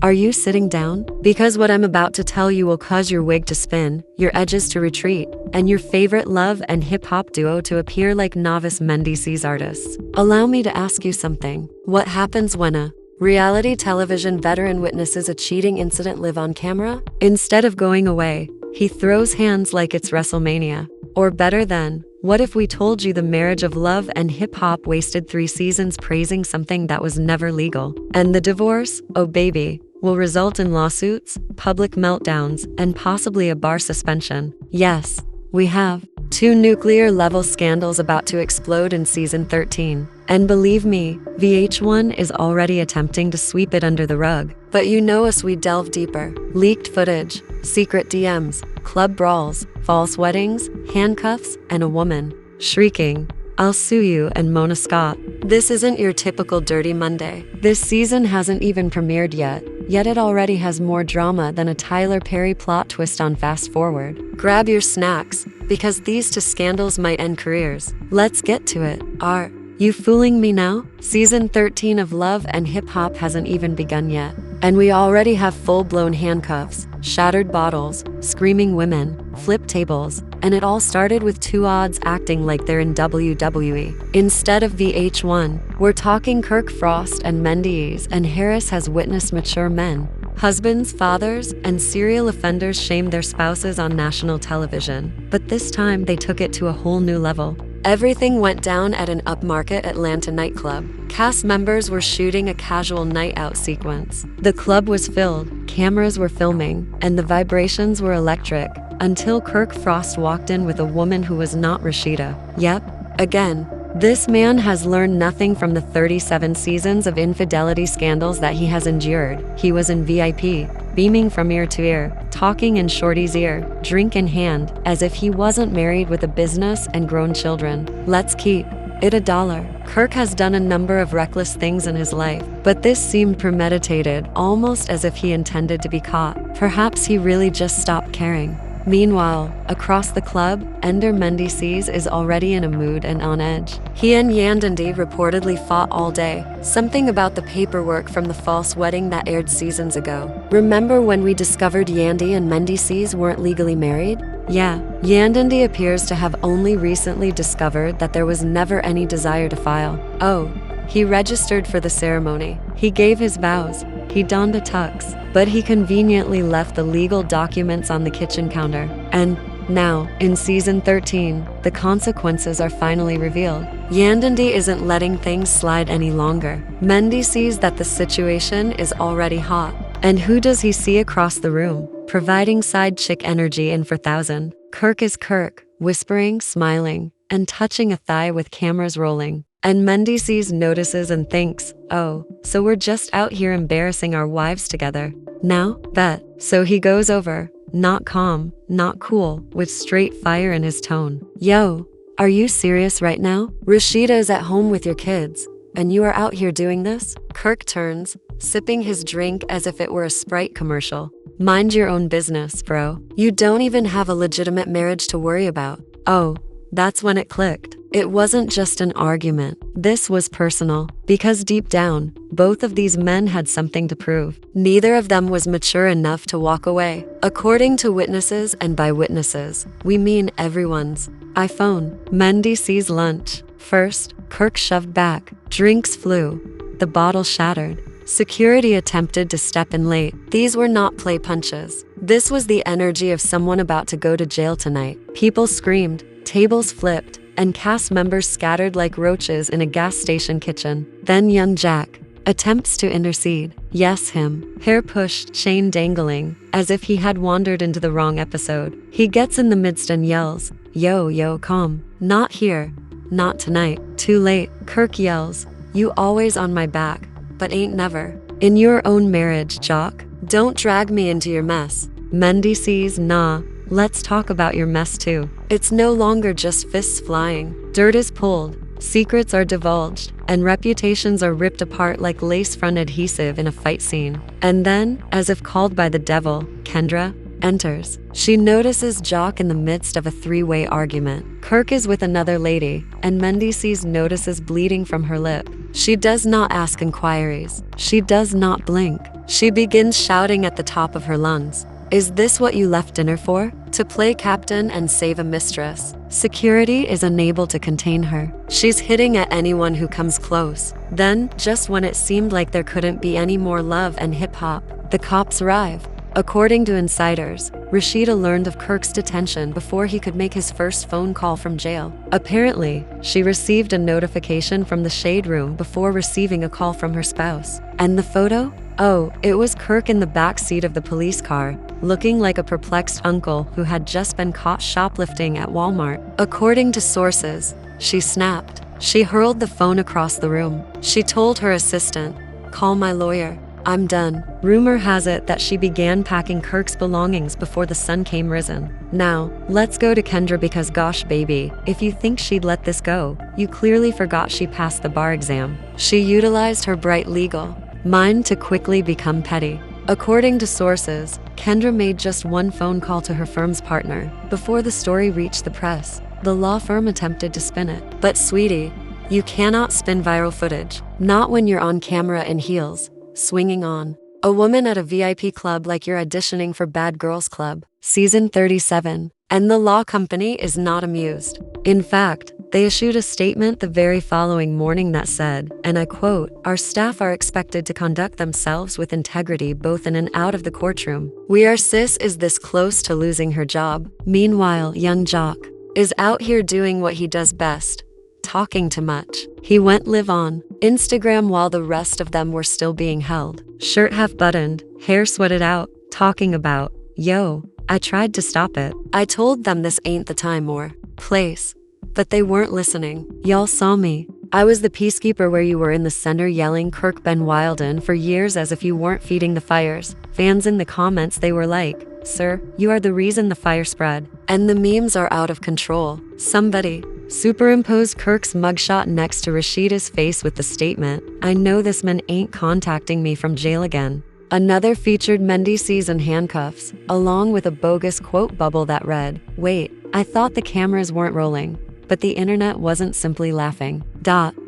Are you sitting down? Because what I'm about to tell you will cause your wig to spin, your edges to retreat, and your favorite love and hip-hop duo to appear like novice Mendices artists. Allow me to ask you something. What happens when a reality television veteran witnesses a cheating incident live on camera? Instead of going away, he throws hands like it's WrestleMania. Or better than, what if we told you the marriage of love and hip-hop wasted 3 seasons praising something that was never legal? And the divorce, oh baby, will result in lawsuits, public meltdowns, and possibly a bar suspension. Yes, we have 2 nuclear-level scandals about to explode in season 13. And believe me, VH1 is already attempting to sweep it under the rug. But you know us, we delve deeper. Leaked footage, secret DMs, club brawls, false weddings, handcuffs, and a woman shrieking, "I'll sue you," and Mona Scott. This isn't your typical Dirty Monday. This season hasn't even premiered yet it already has more drama than a Tyler Perry plot twist on Fast Forward. Grab your snacks, because these 2 scandals might end careers. Let's get to it. Are you fooling me now? Season 13 of Love and Hip Hop hasn't even begun yet. And we already have full-blown handcuffs, shattered bottles, screaming women, flipped tables, and it all started with 2 odds acting like they're in WWE. Instead of VH1, we're talking Kirk Frost and Mendices, and Harris has witnessed mature men, husbands, fathers, and serial offenders shame their spouses on national television. But this time they took it to a whole new level. Everything went down at an upmarket Atlanta nightclub. Cast members were shooting a casual night out sequence. The club was filled, cameras were filming, and the vibrations were electric, until Kirk Frost walked in with a woman who was not Rashida. Yep, again. This man has learned nothing from the 37 seasons of infidelity scandals that he has endured. He was in VIP, beaming from ear to ear, talking in Shorty's ear, drink in hand, as if he wasn't married with a business and grown children. Let's keep it $1. Kirk has done a number of reckless things in his life, but this seemed premeditated, almost as if he intended to be caught. Perhaps he really just stopped caring. Meanwhile, across the club, Ender Mendices is already in a mood and on edge. He and Yandindi reportedly fought all day, something about the paperwork from the false wedding that aired seasons ago. Remember when we discovered Yandy and Mendices weren't legally married? Yeah, Yandindi appears to have only recently discovered that there was never any desire to file. Oh, he registered for the ceremony. He gave his vows. He donned a tux, but he conveniently left the legal documents on the kitchen counter. And now, in season 13, the consequences are finally revealed. Yandindi isn't letting things slide any longer. Mendy sees that the situation is already hot. And who does he see across the room, providing side chick energy in for thousand? Kirk is Kirk, whispering, smiling, and touching a thigh with cameras rolling. And Mendices notices and thinks, oh, so we're just out here embarrassing our wives together. Now, bet. So he goes over, not calm, not cool, with straight fire in his tone. Yo, are you serious right now? Rashida is at home with your kids, and you are out here doing this? Kirk turns, sipping his drink as if it were a Sprite commercial. Mind your own business, bro. You don't even have a legitimate marriage to worry about. Oh, that's when it clicked. It wasn't just an argument. This was personal, because deep down, both of these men had something to prove. Neither of them was mature enough to walk away. According to witnesses, and by witnesses, we mean everyone's iPhone. Mendy sees lunch. First, Kirk shoved back. Drinks flew. The bottle shattered. Security attempted to step in late. These were not play punches. This was the energy of someone about to go to jail tonight. People screamed, tables flipped, and cast members scattered like roaches in a gas station kitchen. Then young Jack attempts to intercede. Yes, him. Hair pushed, chain dangling, as if he had wandered into the wrong episode. He gets in the midst and yells, yo, calm. Not here. Not tonight. Too late. Kirk yells, you always on my back, but ain't never. In your own marriage, Jock. Don't drag me into your mess. Mendy sees, nah. Let's talk about your mess too. It's no longer just fists flying. Dirt is pulled, secrets are divulged, and reputations are ripped apart like lace-front adhesive in a fight scene. And then, as if called by the devil, Kendra enters. She notices Jock in the midst of a 3-way argument. Kirk is with another lady, and Mendices notices bleeding from her lip. She does not ask inquiries. She does not blink. She begins shouting at the top of her lungs. Is this what you left dinner for? To play captain and save a mistress. Security is unable to contain her. She's hitting at anyone who comes close. Then, just when it seemed like there couldn't be any more love and hip-hop, the cops arrive. According to insiders, Rashida learned of Kirk's detention before he could make his first phone call from jail. Apparently, she received a notification from the shade room before receiving a call from her spouse. And the photo? Oh, it was Kirk in the back seat of the police car, looking like a perplexed uncle who had just been caught shoplifting at Walmart. According to sources, she snapped. She hurled the phone across the room. She told her assistant, "Call my lawyer. I'm done." Rumor has it that she began packing Kirk's belongings before the sun came risen. Now, let's go to Kendra because gosh baby, if you think she'd let this go, you clearly forgot she passed the bar exam. She utilized her bright legal mind to quickly become petty. According to sources, Kendra made just one phone call to her firm's partner before the story reached the press. The law firm attempted to spin it. But sweetie, you cannot spin viral footage. Not when you're on camera in heels, swinging on a woman at a VIP club like you're auditioning for Bad Girls Club, season 37. And the law company is not amused. In fact, they issued a statement the very following morning that said, and I quote, "Our staff are expected to conduct themselves with integrity both in and out of the courtroom. Sis is this close to losing her job." Meanwhile, young Jock is out here doing what he does best, talking too much. He went live on Instagram while the rest of them were still being held. Shirt half buttoned, hair sweated out, talking about, "Yo, I tried to stop it. I told them this ain't the time or place. But they weren't listening. Y'all saw me. I was the peacekeeper where you were in the center yelling Kirk Ben Wilden for years as if you weren't feeding the fires." Fans in the comments, they were like, "Sir, you are the reason the fire spread." And the memes are out of control. Somebody superimposed Kirk's mugshot next to Rashida's face with the statement, "I know this man ain't contacting me from jail again." Another featured Mendy C's in handcuffs, along with a bogus quote bubble that read, "Wait, I thought the cameras weren't rolling." But the internet wasn't simply laughing.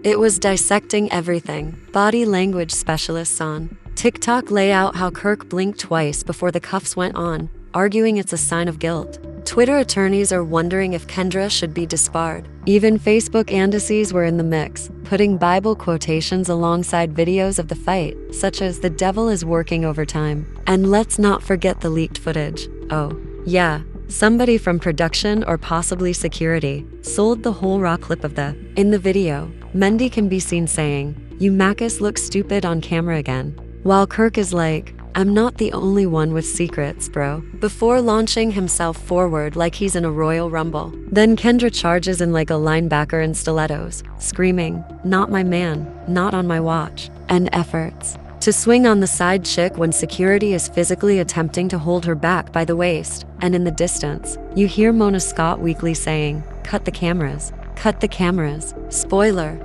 It was dissecting everything. Body language specialists on TikTok lay out how Kirk blinked twice before the cuffs went on, arguing it's a sign of guilt. Twitter attorneys are wondering if Kendra should be disbarred. Even Facebook indices were in the mix, putting Bible quotations alongside videos of the fight, such as "the devil is working overtime." And let's not forget the leaked footage. Oh, yeah. Somebody from production or possibly security sold the whole raw clip of the. In the video, Mendy can be seen saying, "You Macus look stupid on camera again." While Kirk is like, "I'm not the only one with secrets, bro," before launching himself forward like he's in a Royal Rumble. Then Kendra charges in like a linebacker in stilettos, screaming, "Not my man, not on my watch," and efforts to swing on the side chick when security is physically attempting to hold her back by the waist. And in the distance, you hear Mona Scott weakly saying, "Cut the cameras, cut the cameras." Spoiler,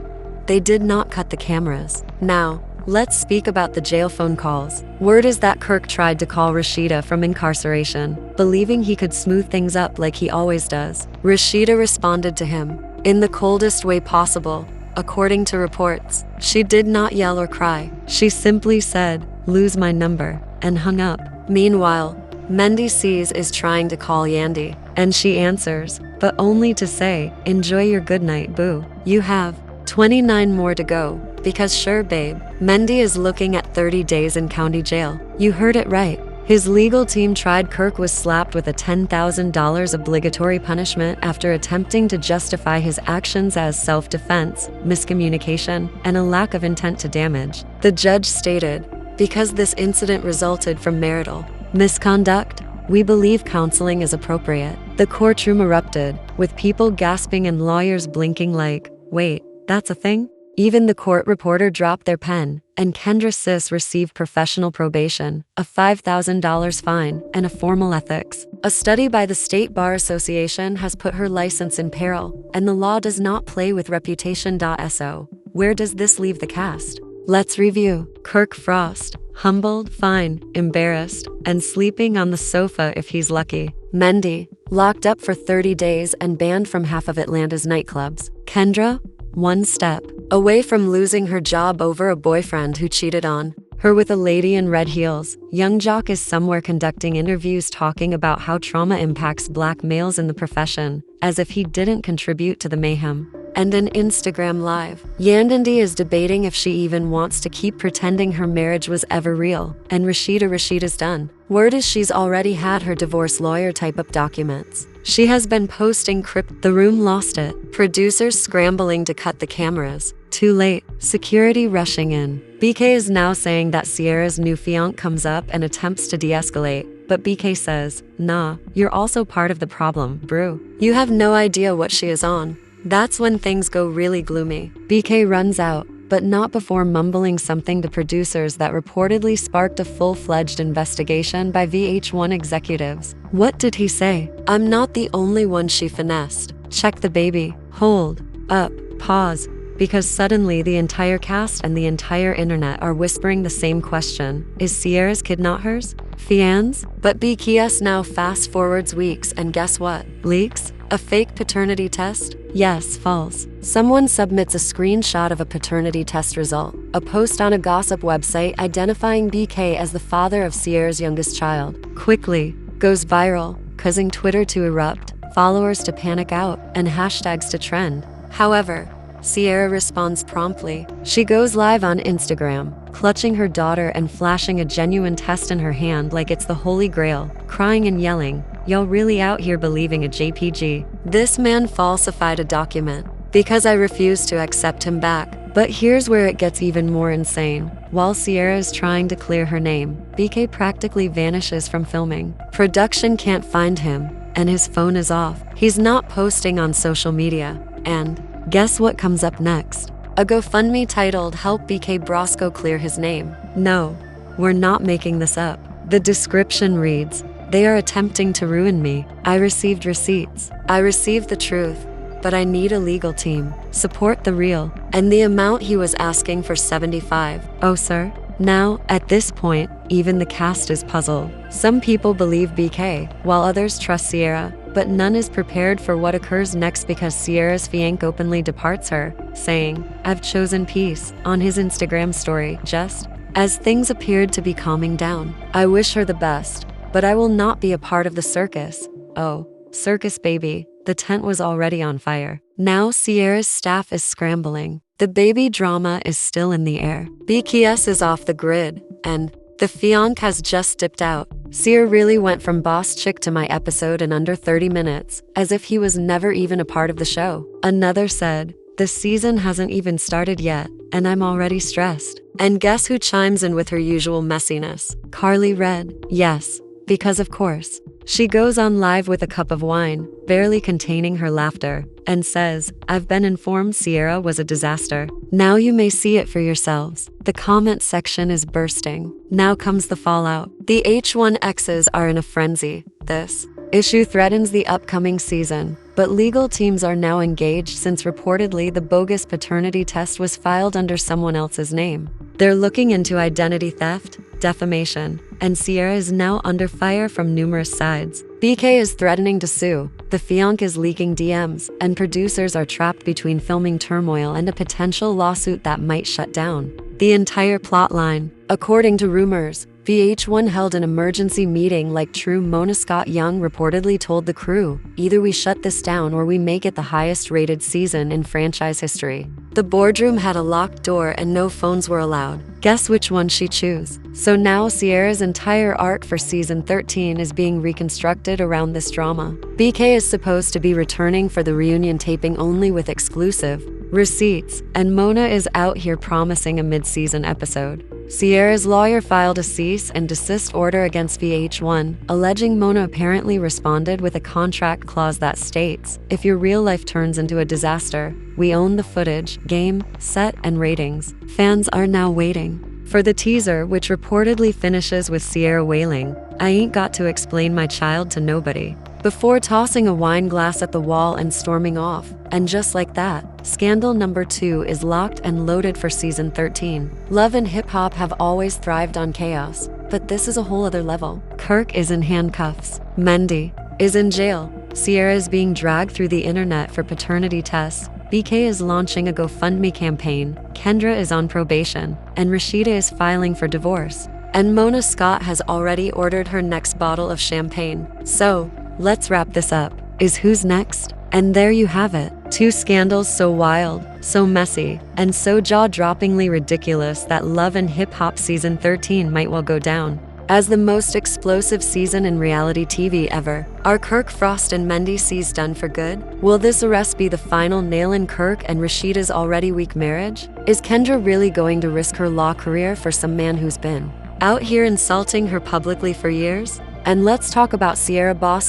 they did not cut the cameras. Now, let's speak about the jail phone calls. Word is that Kirk tried to call Rashida from incarceration, believing he could smooth things up like he always does. Rashida responded to him in the coldest way possible. According to reports, she did not yell or cry. She simply said, "Lose my number," and hung up. Meanwhile, Mendy C's is trying to call Yandy, and she answers, but only to say, "Enjoy your good night, boo. You have 29 more to go." Because sure, babe, Mendy is looking at 30 days in county jail. You heard it right. His legal team tried. Kirk was slapped with a $10,000 obligatory punishment after attempting to justify his actions as self-defense, miscommunication, and a lack of intent to damage. The judge stated, "Because this incident resulted from marital misconduct, we believe counseling is appropriate." The courtroom erupted, with people gasping and lawyers blinking like, "Wait, that's a thing?" Even the court reporter dropped their pen, and Kendra Sis received professional probation, a $5,000 fine, and a formal ethics. A study by the State Bar Association has put her license in peril, and the law does not play with reputation.so. Where does this leave the cast? Let's review. Kirk Frost, humbled, fine, embarrassed, and sleeping on the sofa if he's lucky. Mendy, locked up for 30 days and banned from half of Atlanta's nightclubs. Kendra, one step away from losing her job over a boyfriend who cheated on her with a lady in red heels. Young Jock is somewhere conducting interviews talking about how trauma impacts black males in the profession, as if he didn't contribute to the mayhem. And an Instagram live, Yandindi is debating if she even wants to keep pretending her marriage was ever real, and Rashida's done. Word is she's already had her divorce lawyer type up documents. She has been posting The room lost it. Producers scrambling to cut the cameras. Too late. Security rushing in. BK is now saying that Sierra's new fiancé comes up and attempts to de-escalate, but BK says, "Nah, you're also part of the problem, brew. You have no idea what she is on." That's when things go really gloomy. BK runs out, but not before mumbling something to producers that reportedly sparked a full-fledged investigation by VH1 executives. What did he say? "I'm not the only one she finessed. Check the baby. Hold up. Pause." Because suddenly the entire cast and the entire internet are whispering the same question. Is Sierra's kid not hers? Fians? But BKS now fast forwards weeks and guess what? Leaks? A fake paternity test? Yes, false. Someone submits a screenshot of a paternity test result. A post on a gossip website identifying BK as the father of Sierra's youngest child. Quickly goes viral, causing Twitter to erupt, followers to panic out, and hashtags to trend. However, Sierra responds promptly. She goes live on Instagram, clutching her daughter and flashing a genuine test in her hand like it's the Holy Grail, crying and yelling, "Y'all really out here believing a JPG? This man falsified a document because I refuse to accept him back." But here's where it gets even more insane. While Sierra is trying to clear her name, BK practically vanishes from filming. Production can't find him, and his phone is off. He's not posting on social media, and guess what comes up next? A GoFundMe titled "Help BK Brosco Clear His Name." No, we're not making this up. The description reads, "They are attempting to ruin me. I received receipts. I received the truth, but I need a legal team. Support the real." And the amount he was asking for, 75. Oh, sir? Now, at this point, even the cast is puzzled. Some people believe BK, while others trust Sierra, but none is prepared for what occurs next because Sierra's fiancé openly departs her, saying, "I've chosen peace," on his Instagram story, just as things appeared to be calming down. "I wish her the best, but I will not be a part of the circus." Oh, circus baby, the tent was already on fire. Now Sierra's staff is scrambling. The baby drama is still in the air. BKS is off the grid, and the fiancé has just dipped out. Sierra really went from boss chick to my episode in under 30 minutes, as if he was never even a part of the show. Another said, "The season hasn't even started yet, and I'm already stressed." And guess who chimes in with her usual messiness? Carly Red. Yes, because of course. She goes on live with a cup of wine, barely containing her laughter, and says, "I've been informed Sierra was a disaster. Now you may see it for yourselves." The comment section is bursting. Now comes the fallout. The H1Xs are in a frenzy. This issue threatens the upcoming season, but legal teams are now engaged since reportedly the bogus paternity test was filed under someone else's name. They're looking into identity theft, defamation, and Sierra is now under fire from numerous sides. BK is threatening to sue, the fiancé is leaking DMs, and producers are trapped between filming turmoil and a potential lawsuit that might shut down the entire plotline. According to rumors, VH1 held an emergency meeting like true Mona Scott Young reportedly told the crew, "Either we shut this down or we make it the highest rated season in franchise history." The boardroom had a locked door and no phones were allowed. Guess which one she chose? So now Sierra's entire arc for season 13 is being reconstructed around this drama. BK is supposed to be returning for the reunion taping only with exclusive receipts, and Mona is out here promising a mid-season episode. Sierra's lawyer filed a cease and desist order against VH1, alleging Mona apparently responded with a contract clause that states, "If your real life turns into a disaster, we own the footage, game, set, and ratings." Fans are now waiting for the teaser, which reportedly finishes with Sierra wailing, "I ain't got to explain my child to nobody," before tossing a wine glass at the wall and storming off. And just like that, scandal number 2 is locked and loaded for season 13. Love and hip-hop have always thrived on chaos, but this is a whole other level. Kirk is in handcuffs. Mendy is in jail. Sierra is being dragged through the internet for paternity tests, BK is launching a GoFundMe campaign, Kendra is on probation, and Rashida is filing for divorce. And Mona Scott has already ordered her next bottle of champagne. So, let's wrap this up. Is who's next? And there you have it. 2 scandals so wild, so messy, and so jaw-droppingly ridiculous that Love and Hip Hop Season 13 might well go down as the most explosive season in reality TV ever. Are Kirk Frost and Mendy C's done for good? Will this arrest be the final nail in Kirk and Rashida's already weak marriage? Is Kendra really going to risk her law career for some man who's been out here insulting her publicly for years? And let's talk about Sierra Boss